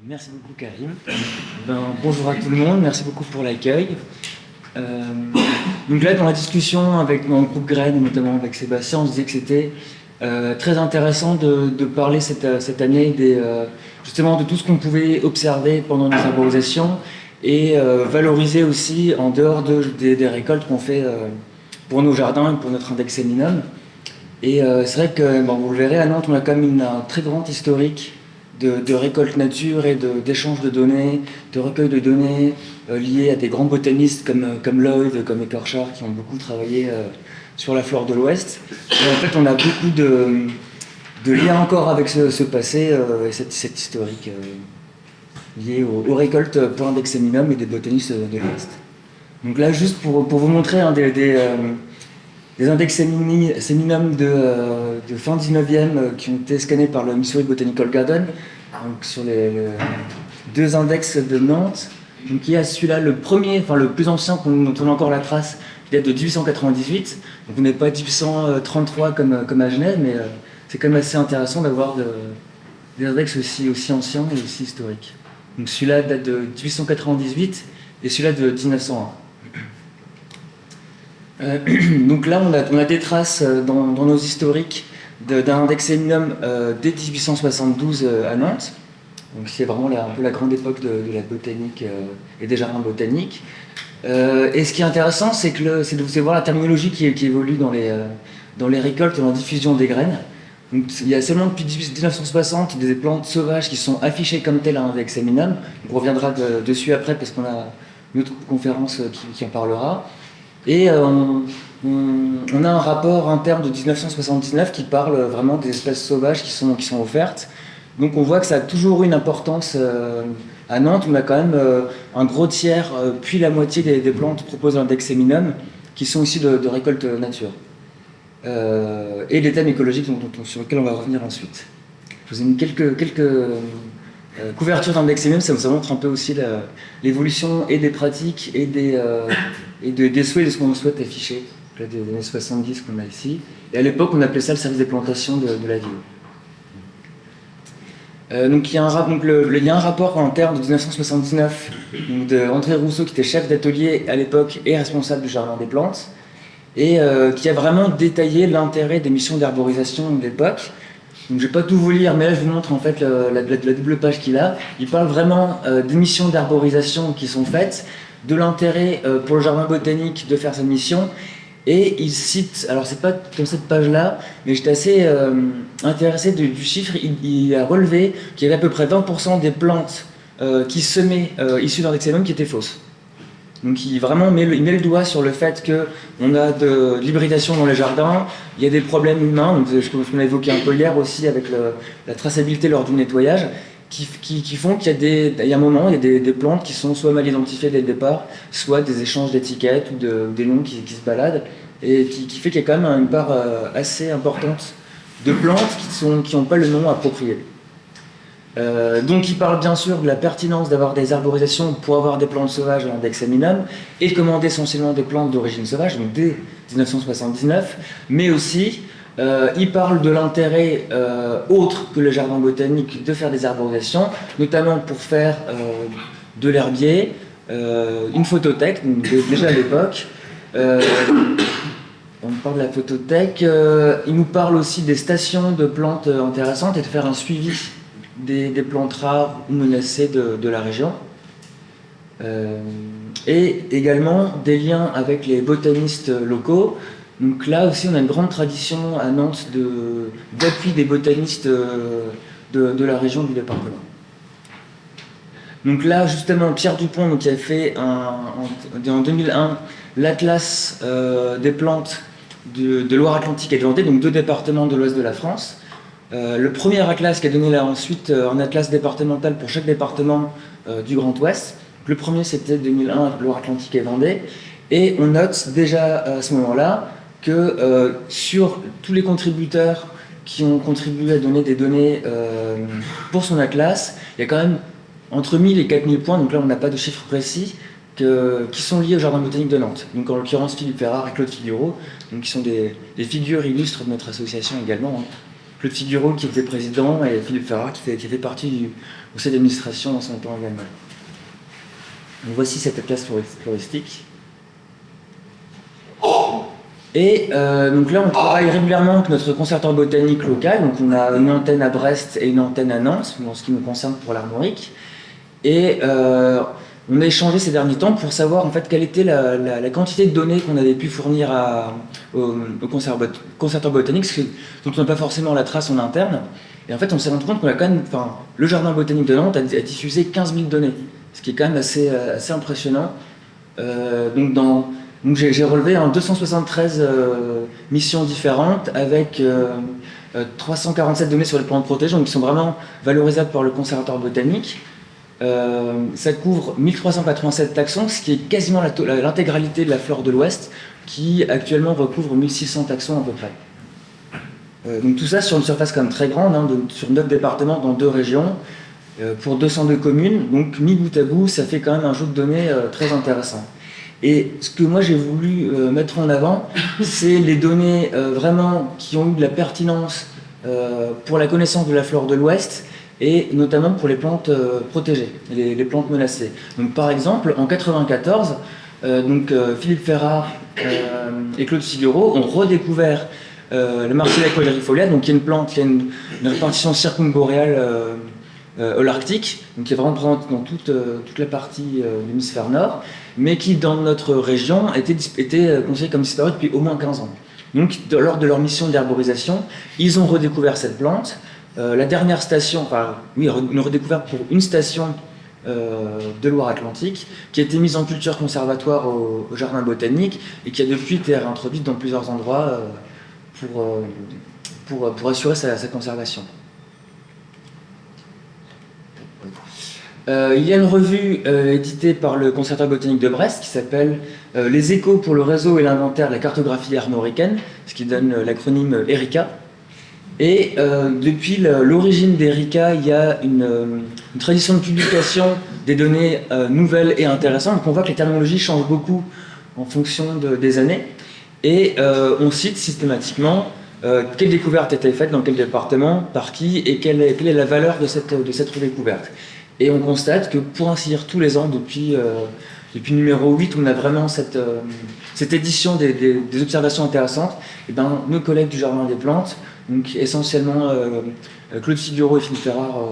Merci beaucoup Karim. Bonjour à tout le monde, merci beaucoup pour l'accueil. Donc là dans la discussion avec mon groupe Graines, et notamment avec Sébastien, on se disait que c'était très intéressant de parler cette année justement de tout ce qu'on pouvait observer pendant nos arborisations et valoriser aussi en dehors des récoltes qu'on fait pour nos jardins et pour notre index séminum. Et c'est vrai que vous le verrez, à Nantes on a quand même un très grand historique de récolte nature et d'échange de données, de recueil de données liés à des grands botanistes comme Lloyd, comme Eckhart, qui ont beaucoup travaillé sur la flore de l'Ouest. Et en fait, on a beaucoup de liens encore avec ce passé et cette historique liée aux récoltes pour index séminum et des botanistes de l'Ouest. Donc là, juste pour vous montrer des index séminum de fin 19e qui ont été scannés par le Missouri Botanical Garden, donc sur les deux index de Nantes. Donc il y a celui-là, le premier, enfin le plus ancien dont on a encore la trace, qui date de 1898. Donc on n'est pas 1833 comme à Genève, mais c'est quand même assez intéressant d'avoir des index aussi anciens et aussi historiques. Donc celui-là date de 1898 et celui-là de 1901. Donc là, on a des traces dans nos historiques d'un index séminum dès 1872 à Nantes. Donc c'est vraiment un peu la grande époque de la botanique et des jardins botaniques. Et ce qui est intéressant, c'est de voir la terminologie qui évolue dans les récoltes et dans la diffusion des graines. Donc, il y a seulement depuis 1960 des plantes sauvages qui sont affichées comme telles à index séminum. On reviendra dessus après parce qu'on a une autre conférence qui en parlera. Et on a un rapport interne de 1979 qui parle vraiment des espèces sauvages qui sont offertes. Donc on voit que ça a toujours eu une importance à Nantes. On a quand même un gros tiers, puis la moitié des plantes proposées à l'index séminum qui sont issues de récoltes nature. Et les thèmes écologiques sur lesquels on va revenir ensuite. Je vous ai mis quelques couvertures d'index séminum, ça montre un peu aussi l'évolution et des pratiques et des souhaits de ce qu'on souhaite afficher, là, des années 70 qu'on a ici. Et à l'époque, on appelait ça le service des plantations de la ville. Donc il y a un rapport interne de 1979 de André Rousseau, qui était chef d'atelier à l'époque et responsable du jardin des plantes, et qui a vraiment détaillé l'intérêt des missions d'herborisation de l'époque. Donc je ne vais pas tout vous lire, mais là je vous montre en fait la double page qu'il a. Il parle vraiment des missions d'herborisation qui sont faites, de l'intérêt pour le jardin botanique de faire cette mission, et il cite, alors c'est pas comme cette page-là, mais j'étais assez intéressé du chiffre. Il a relevé qu'il y avait à peu près 20% des plantes qui semaient issues d'index séminum qui étaient fausses. Donc il met le doigt sur le fait qu'on a de l'hybridation dans les jardins, il y a des problèmes humains, donc je l'ai évoqué un peu hier aussi avec la traçabilité lors du nettoyage, qui font qu'il y a un moment, il y a des plantes qui sont soit mal identifiées dès le départ, soit des échanges d'étiquettes ou des noms qui se baladent, et qui fait qu'il y a quand même une part assez importante de plantes qui n'ont pas le nom approprié. Donc il parle bien sûr de la pertinence d'avoir des arborisations pour avoir des plantes sauvages à l'index séminum et de commander essentiellement des plantes d'origine sauvage, donc dès 1979, mais aussi il parle de l'intérêt autre que le jardin botanique de faire des arborisations, notamment pour faire de l'herbier, une photothèque, donc déjà à l'époque. On parle de la photothèque, il nous parle aussi des stations de plantes intéressantes et de faire un suivi des plantes rares ou menacées de la région. Et également des liens avec les botanistes locaux. Donc là aussi, on a une grande tradition à Nantes d'appui des botanistes de la région du département. Donc là, justement, Pierre Dupont, qui a fait en 2001 l'atlas des plantes de Loire-Atlantique et de Vendée, donc 2 départements de l'ouest de la France. Le premier atlas qui a donné là ensuite un atlas départemental pour chaque département du Grand Ouest. Le premier c'était 2001, Loire-Atlantique et Vendée. Et on note déjà à ce moment-là que sur tous les contributeurs qui ont contribué à donner des données pour son atlas, il y a quand même entre 1000 et 4000 points, donc là on n'a pas de chiffre précis, qui sont liés au Jardin botanique de Nantes. Donc en l'occurrence Philippe Ferrard et Claude Figuereau, donc qui sont des figures illustres de notre association également. Claude Figuro qui était président et Philippe Ferrat qui fait partie du conseil d'administration dans son temps également. Donc voici cette atlas floristique. Et donc là, on travaille régulièrement avec notre conservatoire botanique local. Donc on a une antenne à Brest et une antenne à Nantes, en ce qui nous concerne pour l'Armorique. Et on a échangé ces derniers temps pour savoir en fait quelle était la quantité de données qu'on avait pu fournir au conservatoire botanique, dont on n'a pas forcément la trace en interne. Et en fait, on s'est rendu compte qu'on a quand même, le jardin botanique de Nantes a diffusé 15 000 données, ce qui est quand même assez impressionnant. Donc j'ai relevé 273 missions différentes avec 347 données sur les plantes protégées, donc qui sont vraiment valorisables par le conservatoire botanique. Ça couvre 1387 taxons, ce qui est quasiment l'intégralité de la flore de l'Ouest, qui actuellement recouvre 1600 taxons à peu près. Donc tout ça sur une surface quand même très grande, sur 9 départements dans 2 régions, pour 202 communes, donc mis bout à bout, ça fait quand même un jeu de données très intéressant. Et ce que moi j'ai voulu mettre en avant, c'est les données vraiment qui ont eu de la pertinence pour la connaissance de la flore de l'Ouest, et notamment pour les plantes protégées, les plantes menacées. Donc par exemple, en 1994, Philippe Ferrat et Claude Figuro ont redécouvert le Marsilia quadrifolia, donc qui est une plante qui a une répartition circumboréale holarctique, donc qui est vraiment présente dans toute la partie de l'hémisphère nord, mais qui dans notre région était considérée comme disparue depuis au moins 15 ans. Donc lors de leur mission d'herborisation, ils ont redécouvert cette plante. La dernière station, une redécouverte pour une station de Loire-Atlantique, qui a été mise en culture conservatoire au jardin botanique et qui a depuis été réintroduite dans plusieurs endroits pour assurer sa conservation. Il y a une revue éditée par le Conservatoire botanique de Brest qui s'appelle Les échos pour le réseau et l'inventaire de la cartographie armoricaine, ce qui donne l'acronyme ERICA. Et depuis l'origine d'ERICA, il y a une tradition de publication des données nouvelles et intéressantes. Donc on voit que les terminologies changent beaucoup en fonction des années. Et on cite systématiquement quelle découverte a été faite dans quel département, par qui, et quelle est la valeur de cette redécouverte. Et on constate que pour ainsi dire tous les ans, depuis numéro 8, on a vraiment cette édition des observations intéressantes. Et nos collègues du Jardin des Plantes, donc essentiellement Claude Figuro et Philippe Ferrat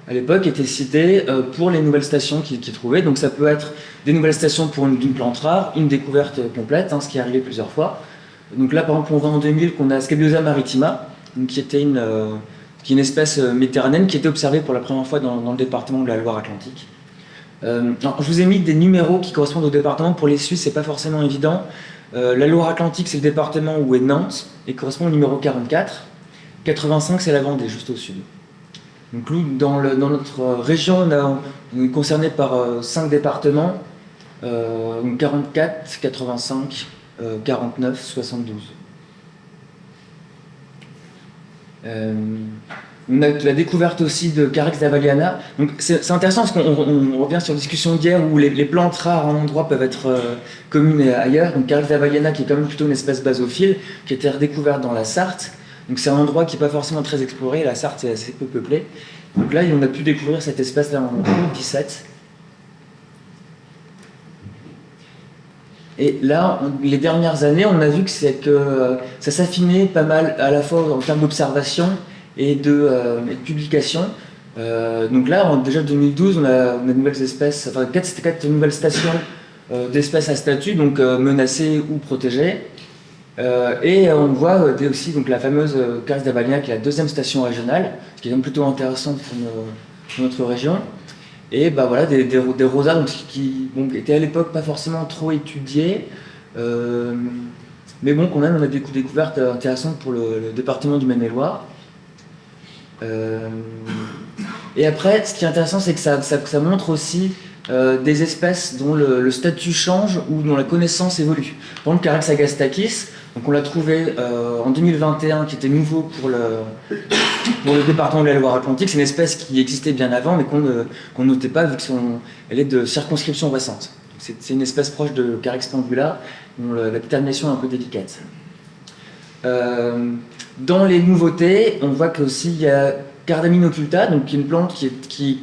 à l'époque, étaient cités pour les nouvelles stations qu'ils trouvaient. Donc ça peut être des nouvelles stations pour une plante rare, une découverte complète, ce qui est arrivé plusieurs fois. Donc là, par exemple, on voit en 2000 qu'on a Scabiosa maritima, donc qui est une espèce méditerranéenne qui était observée pour la première fois dans le département de la Loire-Atlantique. Alors, je vous ai mis des numéros qui correspondent au département. Pour les Suisses, c'est pas forcément évident. La Loire-Atlantique, c'est le département où est Nantes et correspond au numéro 44. 85, c'est la Vendée, juste au sud. Donc nous, dans notre région, on est concerné par 5 départements, 44, 85, 49, 72. On a la découverte aussi de Carex d'Avaliana. Donc c'est intéressant parce qu'on revient sur la discussion d'hier où les plantes rares en endroit peuvent être communes et ailleurs. Donc Carex d'Avaliana qui est quand même plutôt une espèce basophile qui a été redécouverte dans la Sarthe. Donc c'est un endroit qui n'est pas forcément très exploré. La Sarthe est assez peu peuplée. Donc là on a pu découvrir cette espèce-là en 2017. Et là, les dernières années, on a vu que ça s'affinait pas mal à la fois en termes d'observation et de publication. Donc là, déjà 2012, on a de nouvelles espèces, 4 nouvelles stations d'espèces à statut, donc menacées ou protégées. Et on voit aussi donc, la fameuse Carex d'Avaliana, qui est la 2e station régionale, ce qui est donc plutôt intéressant pour notre région. Et voilà, des rosas qui étaient à l'époque pas forcément trop étudiés, mais quand même on a des découvertes intéressantes pour le département du Maine-et-Loire. Et après, ce qui est intéressant, c'est que ça montre aussi des espèces dont le statut change ou dont la connaissance évolue. Par exemple, Carex agastakis, donc on l'a trouvé en 2021, qui était nouveau pour le département de la Loire-Atlantique. C'est une espèce qui existait bien avant, mais qu'on ne notait pas vu qu'elle est de circonscription récente. C'est une espèce proche de Carex pendula, dont la détermination est un peu délicate. Dans les nouveautés, on voit qu'aussi il y a Cardamine occulta, donc qui est une plante qui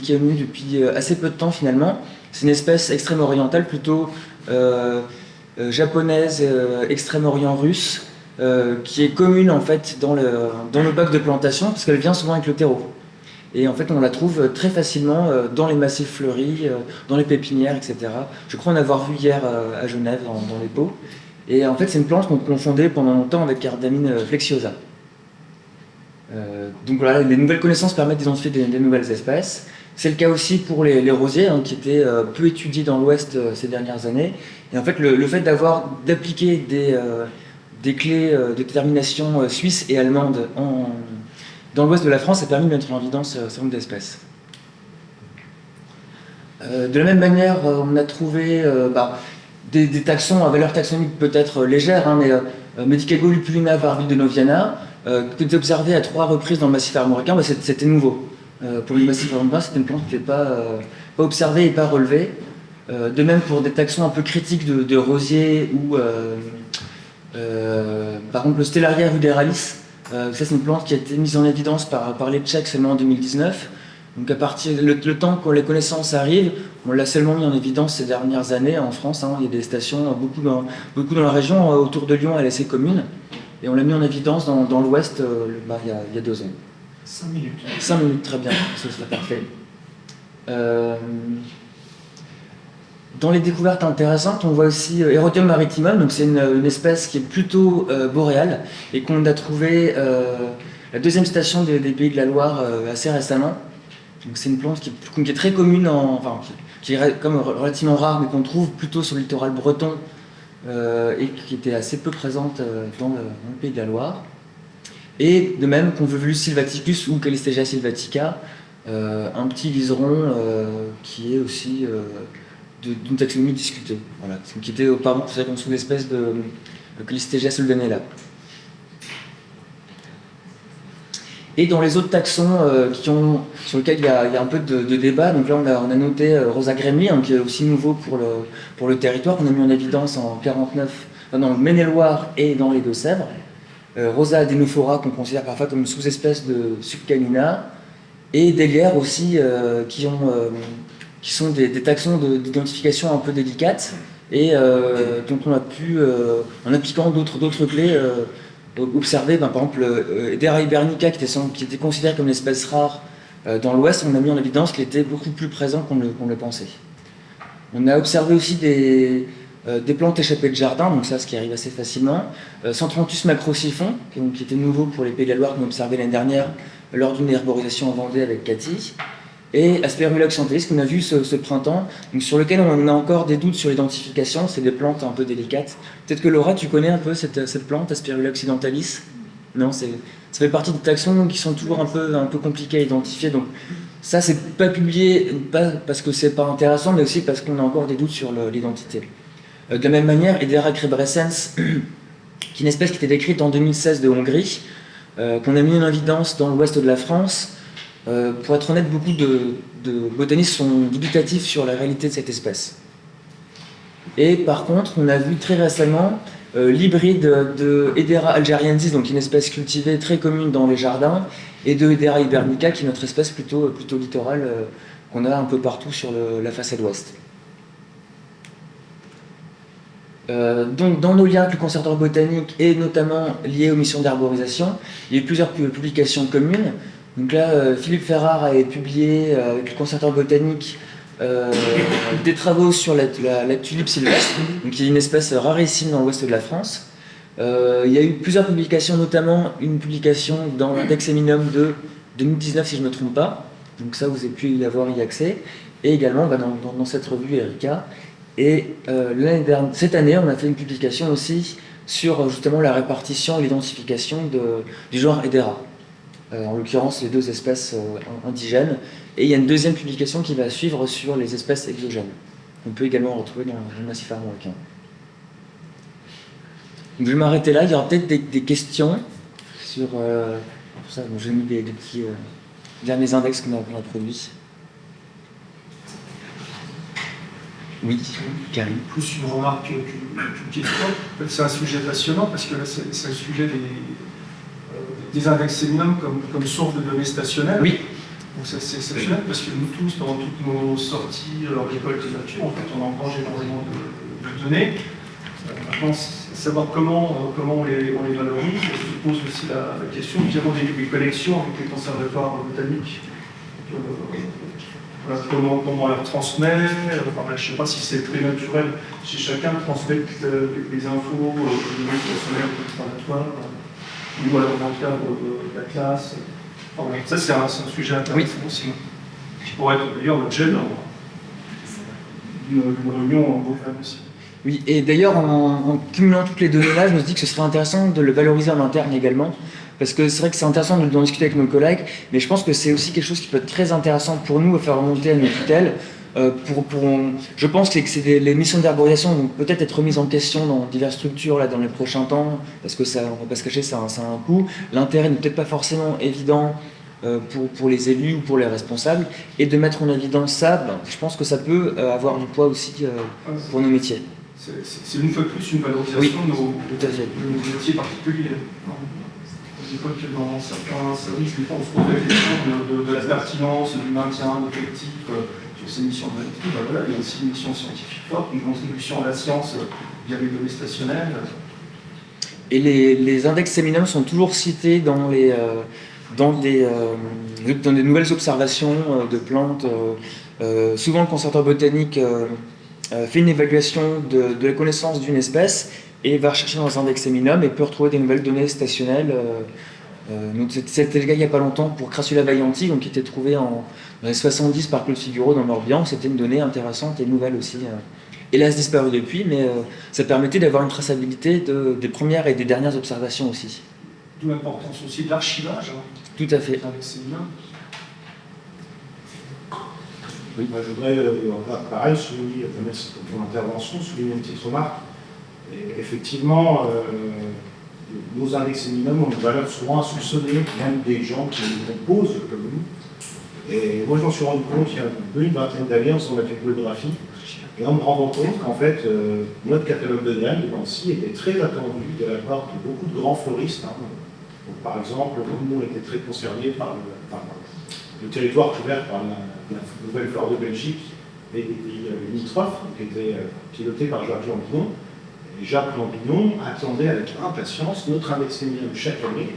est venue depuis assez peu de temps finalement. C'est une espèce extrême-orientale, plutôt japonaise, extrême-orient russe, qui est commune en fait dans nos bacs de plantation, parce qu'elle vient souvent avec le terreau. Et en fait, on la trouve très facilement dans les massifs fleuris, dans les pépinières, etc. Je crois en avoir vu hier à Genève, dans les pots. Et en fait, c'est une plante qu'on confondait pendant longtemps avec Cardamine flexiosa. Donc voilà, les nouvelles connaissances permettent d'identifier des nouvelles espèces. C'est le cas aussi pour les rosiers, hein, qui étaient peu étudiés dans l'Ouest ces dernières années. Et en fait, le fait d'appliquer des clés de détermination suisses et allemandes dans l'ouest de la France a permis de mettre en évidence un certain nombre d'espèces. De la même manière, on a trouvé des taxons à valeur taxonomique peut-être légère, hein, mais Medicago lupulina varvildonoviana, qui était observé à 3 reprises dans le massif armoricain, c'était nouveau. Pour le massif armoricain, c'était une plante qui n'était pas observée et pas relevée. De même pour des taxons un peu critiques de rosiers ou par exemple le Stellaria ruderalis. Ça, c'est une plante qui a été mise en évidence par les Tchèques seulement en 2019. Donc à partir le temps que les connaissances arrivent, on l'a seulement mis en évidence ces dernières années en France. Hein, il y a des stations beaucoup dans la région, autour de Lyon, elle est assez commune. Et on l'a mis en évidence dans l'Ouest il y a 2 ans. 5 minutes. 5 minutes, très bien, ce serait parfait. Dans les découvertes intéressantes, on voit aussi Erodium maritimum, donc c'est une espèce qui est plutôt boréale et qu'on a trouvé la 2e station des Pays de la Loire assez récemment. Donc c'est une plante qui est très commune, qui est comme relativement rare, mais qu'on trouve plutôt sur le littoral breton et qui était assez peu présente dans le Pays de la Loire. Et de même Convolvulus sylvaticus ou Calistegia sylvatica, un petit liseron qui est aussi d'une taxonomie discutée, voilà, qui était auparavant considéré comme sous-espèce de Calistegia soldanella. Et dans les autres taxons sur lesquels il y a un peu de débat, donc là on a noté Rosa gremli, hein, qui est aussi nouveau pour le territoire, qu'on a mis en évidence en 49 dans le Maine-et-Loire et dans les Deux-Sèvres. Rosa adenophora, qu'on considère parfois comme une sous-espèce de Subcanina, et Délières aussi, qui sont des taxons d'identification un peu délicates, et dont on a pu, en appliquant d'autres clés, observer, par exemple, Hedera hibernica, qui était considéré comme une espèce rare dans l'Ouest. On a mis en évidence qu'il était beaucoup plus présent qu'on le pensait. On a observé aussi des plantes échappées de jardin, donc ça, ce qui arrive assez facilement. Centranthus macrosiphon, qui était nouveau pour les Pays de la Loire, qu'on a observé l'année dernière lors d'une herborisation en Vendée avec Cathy. Et Asperula oxyanthelis, qu'on a vu ce printemps, donc sur lequel on a encore des doutes sur l'identification. C'est des plantes un peu délicates. Peut-être que Laura, tu connais un peu cette plante, Asperula occidentalis? Non, ça fait partie des taxons qui sont toujours un peu compliqués à identifier. Donc ça, c'est pas publié, pas parce que c'est pas intéressant, mais aussi parce qu'on a encore des doutes sur l'identité. De la même manière, Hedera crebrescens, qui est une espèce qui était décrite en 2016 de Hongrie, qu'on a mis en évidence dans l'ouest de la France. Pour être honnête, beaucoup de botanistes sont dubitatifs sur la réalité de cette espèce. Et par contre, on a vu très récemment l'hybride de Hedera algeriensis, donc une espèce cultivée très commune dans les jardins, et de Hedera hibernica, qui est notre espèce plutôt littorale qu'on a un peu partout sur la façade ouest. Donc, dans nos liens avec le conservatoire botanique et notamment liés aux missions d'arborisation, il y a eu plusieurs publications communes. Donc là, Philippe Ferrard avait publié avec le conservatoire botanique des travaux sur la tulipe sylvestre, donc qui est une espèce rarissime dans l'ouest de la France. Il y a eu plusieurs publications, notamment une publication dans l'Index Eminum de 2019, si je ne me trompe pas. Donc ça, vous avez pu y avoir accès. Et également dans cette revue Erika. Et cette année, on a fait une publication aussi sur justement la répartition et l'identification du genre Hedera. En l'occurrence, les 2 espèces indigènes. Et il y a une 2e publication qui va suivre sur les espèces exogènes. On peut également retrouver dans le massif armoricain. Donc je vais m'arrêter là. Il y aura peut-être des questions sur ça. J'ai mis des petits derniers index qu'on a produits. Oui, Karim. Plus une remarque qu'une question. En fait, c'est un sujet passionnant parce que là, c'est un sujet des index séminum comme source de données stationnelles. Oui. Donc c'est exceptionnel parce que nous tous, pendant toutes nos sorties, récoltes et nature, en fait, on engrange énormément de données. Maintenant, savoir comment on les valorise, se pose aussi la question évidemment des connexions avec les conservatoires botaniques. Voilà, comment on leur transmet, je ne sais pas si c'est très naturel chez chacun de transmettre les infos, les données personnelles au conservatoire, ou alors dans le cadre de la classe. Enfin, voilà. Ça, c'est un sujet intéressant aussi, qui pourrait être d'ailleurs l'objet d'une réunion en beau aussi. Oui, et d'ailleurs, en cumulant toutes les données-là, je me dis que ce serait intéressant de le valoriser en interne également, parce que c'est vrai que c'est intéressant d'en discuter avec nos collègues, mais je pense que c'est aussi quelque chose qui peut être très intéressant pour nous à faire remonter à nos tutelles. Je pense que les missions d'arborisation vont peut-être être remises en question dans diverses structures là, dans les prochains temps, parce que ça, on ne va pas se cacher, ça a un coût. L'intérêt n'est peut-être pas forcément évident pour les élus ou pour les responsables, et de mettre en évidence ça, je pense que ça peut avoir du poids aussi pour nos métiers. C'est une fois de plus une valorisation de nos métiers particuliers. Aux époques, dans certains services, des fois, on se pose la question de la pertinence, du maintien d'effectifs sur ces missions de collective. Voilà, il y a aussi une mission scientifique forte, une contribution à la science via les données stationnelles. Et les index séminum sont toujours cités dans des nouvelles observations de plantes. Souvent, le conservatoire botanique fait une évaluation de la connaissance d'une espèce et va rechercher dans un index séminum et peut retrouver des nouvelles données stationnelles. C'était le cas il n'y a pas longtemps pour Crassula vaillanti, qui était trouvé dans les 70 par Claude Figuro dans Morbihan. C'était une donnée intéressante et nouvelle aussi. Hélas disparue depuis, mais ça permettait d'avoir une traçabilité des premières et des dernières observations aussi. D'où l'importance aussi de l'archivage. Tout à fait. Avec séminum. Oui. Moi, je voudrais, pareil, souligner, pour ton intervention, souligner une petite remarque. Et effectivement, nos index séminum ont une valeur souvent insoupçonnée, même des gens qui nous composent comme nous. Et moi, je m'en suis rendu compte il y a une vingtaine d'années, on a fait de biographie, et en me rendant compte qu'en fait, notre catalogue de graines, de Nancy, était très attendu de la part de beaucoup de grands fleuristes. Hein. Donc, par exemple, nous, on était très concernés par le territoire couvert par la nouvelle flore de Belgique et des pays limitrophes, qui étaient pilotés par Jacques Lambinon. Et Jacques Lambinon attendait avec impatience notre index séminum chaque année,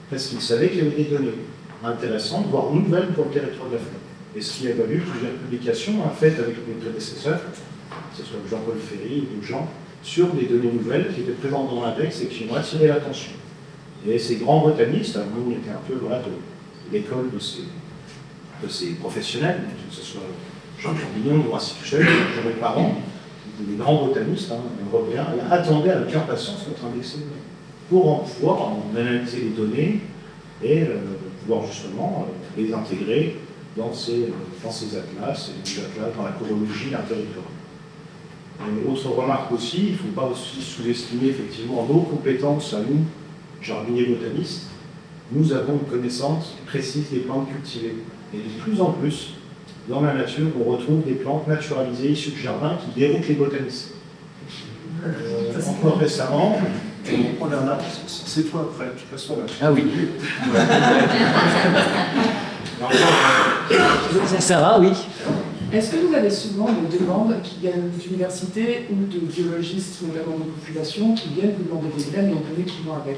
parce qu'il savait qu'il y avait des données intéressantes, voire nouvelles pour le territoire de la flore. Et ce qui a valu plusieurs publications faites avec mes prédécesseurs, que ce soit Jean-Paul Ferry ou Jean, sur des données nouvelles qui étaient présentes dans l'index et qui ont attiré l'attention. Et ces grands botanistes, nous on était un peu de l'école de ces professionnels, que ce soit Jean Champignon, Horace Michel, Jean mes parents, des grands botanistes européens, attendaient avec impatience notre index pour pouvoir en analyser les données et pouvoir justement les intégrer dans ces atlas, et les atlas dans la chorologie d'un territoire. Et autre remarque aussi, il ne faut pas aussi sous-estimer effectivement nos compétences à nous, jardiniers botanistes. Nous avons une connaissance précise des plantes cultivées. Et de plus en plus, dans la nature, on retrouve des plantes naturalisées issues du jardin qui déroutent les botanistes. Encore récemment, c'est toi après, de toute façon. Ah oui. Sarah, oui. Est-ce que vous avez souvent des demandes qui viennent d'universités ou de biologistes ou même de population qui viennent vous demander des graines et des données qui vont avec?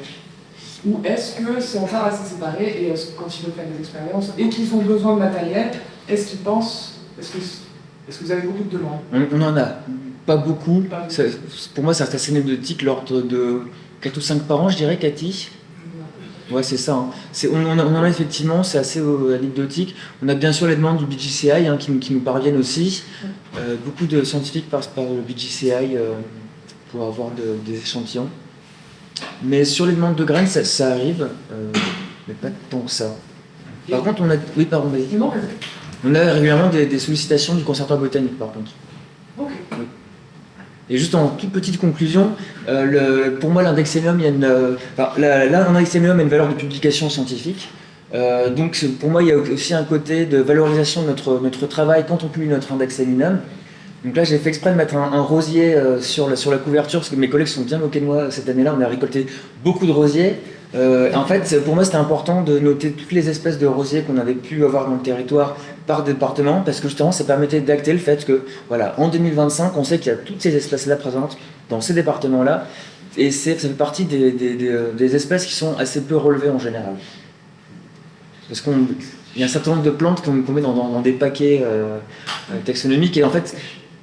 Ou est-ce que c'est encore assez séparé et quand ils veulent faire des expériences et qu'ils ont besoin de matériel, est-ce qu'ils pensent, est-ce que vous avez beaucoup de demandes? On en a pas beaucoup. Pour moi, c'est assez anecdotique, l'ordre de 4 ou 5 par an, je dirais, Cathy. Ouais, c'est ça. Hein. On en a effectivement, c'est assez anecdotique. On a bien sûr les demandes du BJCI qui nous parviennent aussi. Beaucoup de scientifiques passent par le BJCI pour avoir des échantillons. Mais sur les demandes de graines, ça arrive, mais pas tant que ça. Par contre, on a... Oui, pardon, vas-y. On a régulièrement des sollicitations du conservatoire botanique, par contre. Ok. Oui. Et juste en toute petite conclusion, pour moi, l'index séminum, l'index séminum a une valeur de publication scientifique. Donc, pour moi, il y a aussi un côté de valorisation de notre travail quand on publie notre index séminum. Donc là, j'ai fait exprès de mettre un rosier sur la couverture, parce que mes collègues sont bien moqués de moi cette année-là. On a récolté beaucoup de rosiers. En fait, pour moi, c'était important de noter toutes les espèces de rosiers qu'on avait pu avoir dans le territoire par département, parce que justement, ça permettait d'acter le fait que, voilà, en 2025, on sait qu'il y a toutes ces espèces-là présentes dans ces départements-là, et ça fait partie des espèces qui sont assez peu relevées en général. Parce qu'il y a un certain nombre de plantes qu'on met dans des paquets taxonomiques, et en fait,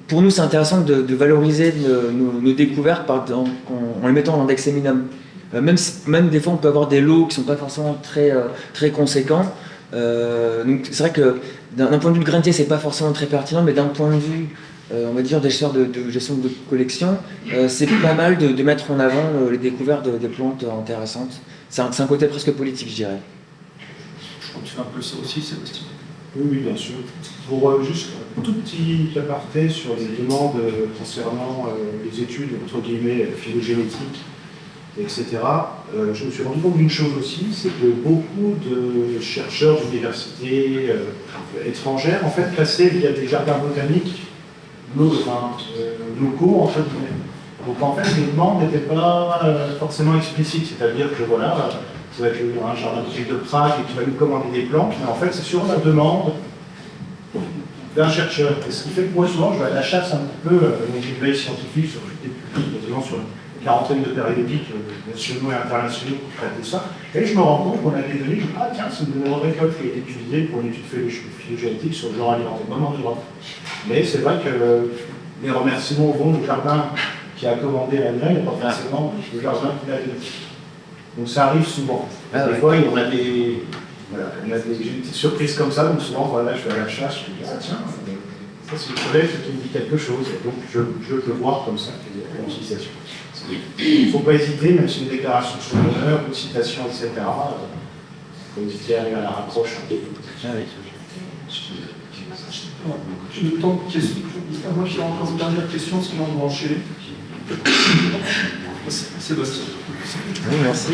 pour nous, c'est intéressant de valoriser nos découvertes en les mettant en index eminum. Même des fois, on peut avoir des lots qui ne sont pas forcément très conséquents. Donc c'est vrai que d'un point de vue de granier, c'est pas forcément très pertinent, mais d'un point de vue, on va dire, des gestions de gestion de collection, c'est pas mal de mettre en avant les découvertes des plantes intéressantes. C'est un côté presque politique, je dirais. Je crois que tu fais un peu ça aussi, Sébastien. Oui, bien sûr. Pour juste un tout petit aparté sur les demandes concernant les études, entre guillemets, phylogénétiques, etc., je me suis rendu compte d'une chose aussi, c'est que beaucoup de chercheurs d'universités étrangères, en fait, passaient via des jardins botaniques locaux, en fait. Donc, en fait, les demandes n'étaient pas forcément explicites, c'est-à-dire que, voilà, ça va être un jardin botanique de Prague et qui va nous commander des plantes, mais en fait, c'est sur la demande d'un chercheur. Et ce qui fait que moi, souvent, je vais à la chasse un petit peu dans une veille scientifique sur des publics, notamment sur une quarantaine de périodiques nationaux et internationaux qui traitent de ça. Et je me rends compte qu'on a des données, je me dis, ah tiens, c'est une récolte qui a été utilisée pour une étude phylogénétique sur le genre alimentaire. Non, mais c'est vrai que les remerciements vont au jardin qui a commandé la graine et pas forcément le jardin qui l'a donné. Donc ça arrive souvent. Des fois, on a des petites surprises comme ça, donc souvent, voilà, je vais à la chasse, je me dis, ah tiens, ça c'est une collègue qui me dit quelque chose, et donc je peux voir comme ça, une citation. Il ne faut pas hésiter, même si une déclaration sur l'honneur, une citation, etc., il faut hésiter à aller à la rapproche. Ah oui. Le temps de questions. Moi, j'ai encore une dernière question, sinon on va enchaîner. Sébastien. Oui, merci.